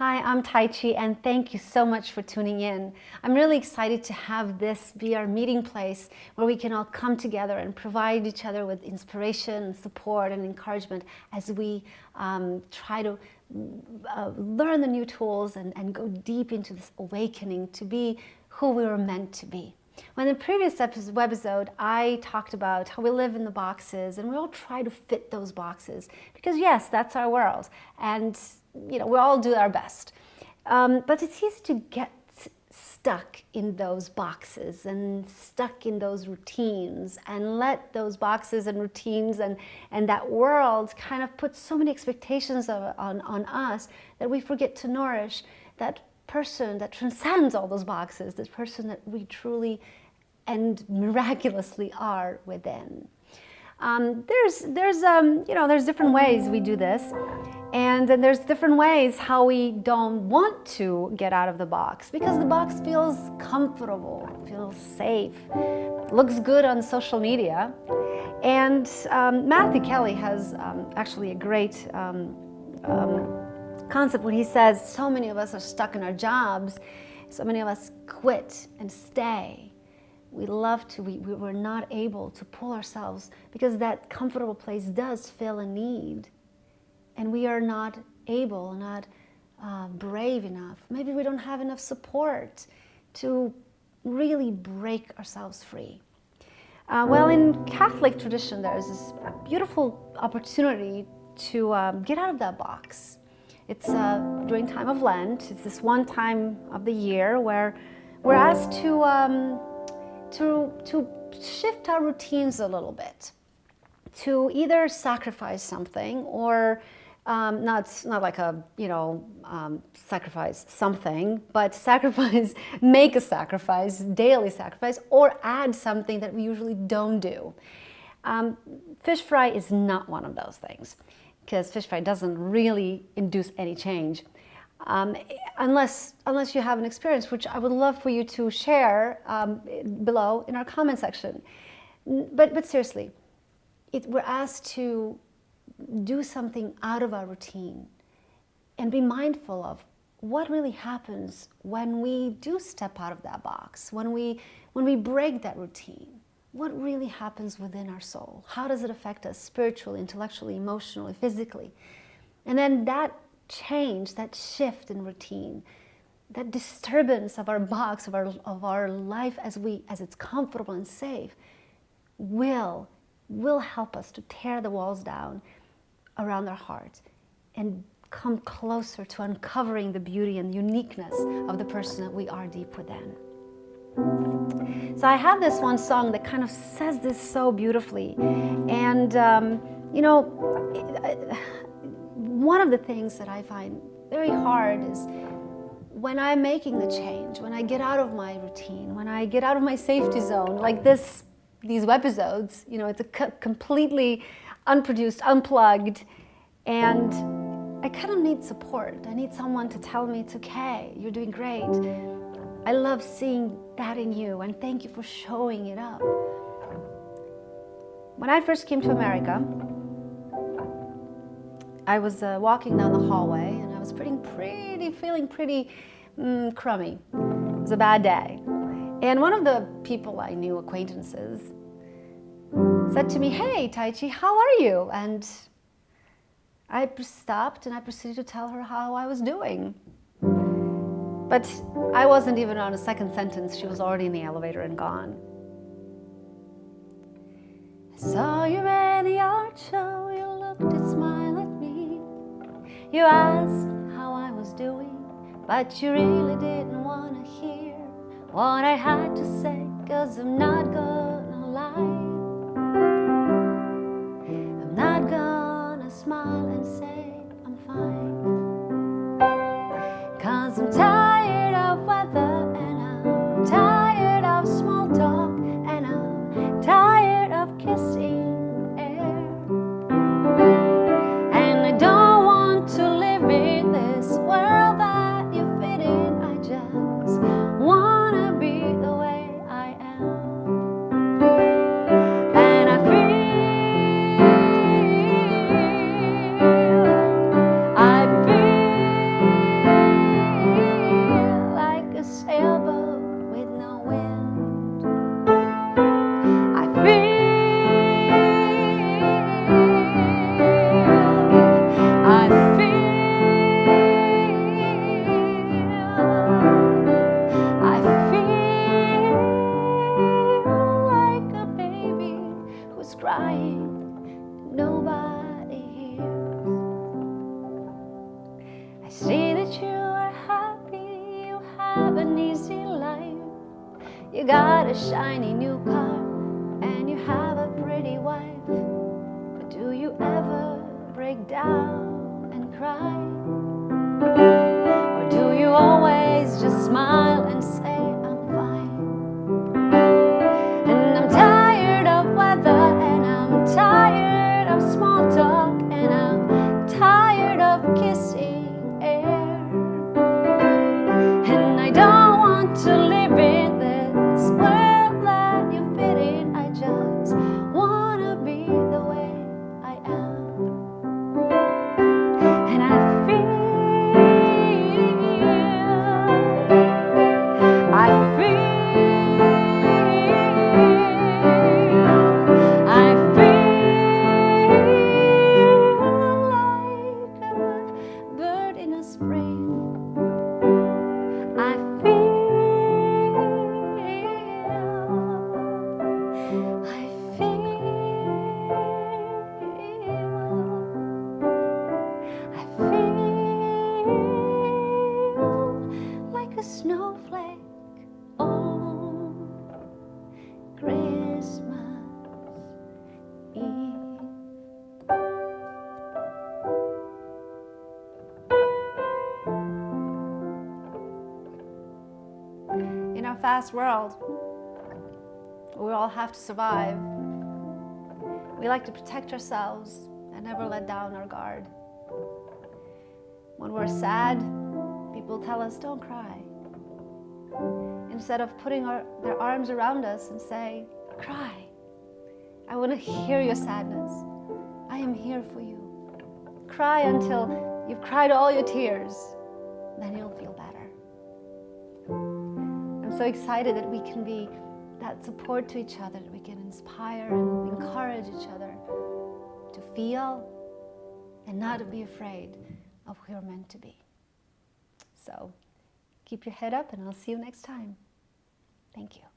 Hi, I'm Tajci, and thank you so much for tuning in. I'm really excited to have this be our meeting place where we can all come together and provide each other with inspiration and support and encouragement as we try to learn the new tools and go deep into this awakening to be who we were meant to be. When in the previous episode, I talked about how we live in the boxes and we all try to fit those boxes because yes, that's our world. And we all do our best. But it's easy to get stuck in those boxes and stuck in those routines and let those boxes and routines and that world kind of put so many expectations on us that we forget to nourish that person that transcends all those boxes, this person that we truly and miraculously are within. There's different ways we do this, and then there's different ways how we don't want to get out of the box because the box feels comfortable, feels safe, looks good on social media. And Matthew Kelly has actually a great concept when he says so many of us are stuck in our jobs, so many of us quit and stay. We're not able to pull ourselves because that comfortable place does fill a need. And we are not able, not brave enough. Maybe we don't have enough support to really break ourselves free. Well, in Catholic tradition, there's this beautiful opportunity to get out of that box. It's during time of Lent. It's this one time of the year where we're asked to shift our routines a little bit, to either sacrifice something or not like a sacrifice something, but make a sacrifice, daily sacrifice, or add something that we usually don't do. Fish fry is not one of those things, because fish fry doesn't really induce any change, unless you have an experience, which I would love for you to share below in our comment section. But seriously, we're asked to do something out of our routine and be mindful of what really happens when we do step out of that box, when we break that routine. What really happens within our soul? How does it affect us spiritually, intellectually, emotionally, physically? And then that change, that shift in routine, that disturbance of our box, of our life as it's comfortable and safe, will help us to tear the walls down around our heart and come closer to uncovering the beauty and uniqueness of the person that we are deep within. So I have this one song that kind of says this so beautifully. And, one of the things that I find very hard is when I'm making the change, when I get out of my routine, when I get out of my safety zone, like these webisodes, it's a completely unproduced, unplugged, and I kind of need support. I need someone to tell me it's okay, you're doing great. I love seeing that in you, and thank you for showing it up. When I first came to America, I was walking down the hallway, and I was feeling pretty crummy. It was a bad day. And one of the people I knew, acquaintances, said to me, "Hey, Tajci, how are you?" And I stopped and I proceeded to tell her how I was doing. But I wasn't even on a second sentence. She was already in the elevator and gone. I saw you at the art show. You looked and smiled at me. You asked how I was doing, but you really didn't want to hear what I had to say, 'cause I'm not gonna lie. I'm not gonna smile and say I'm fine, 'cause I'm tired of weather, and I'm tired of small talk, and I'm tired of kissing air. And I don't want to live in this world that you fit in. I just wanna be the way I am. crying, nobody hears. I see that you are happy, you have an easy life. You got a shiny new car, and you have a pretty wife. But do you ever break down and cry? Or do you always just smile and say, I'm fine? And I'm tired of weather, and I'm tired of small talk, and I'm tired of kissing air. And I don't want to live in this world that you fit in. I just wanna be the way I am. And I feel like a bird in a spring. I feel like a snowflake on Christmas Eve. In our fast world, we all have to survive. We like to protect ourselves and never let down our guard. When we're sad, people tell us, don't cry. Instead of putting their arms around us and say, cry. I want to hear your sadness. I am here for you. Cry until you've cried all your tears. Then you'll feel better. I'm so excited that we can be that support to each other, that we can inspire and encourage each other to feel and not to be afraid of who you're meant to be. So keep your head up, and I'll see you next time. Thank you.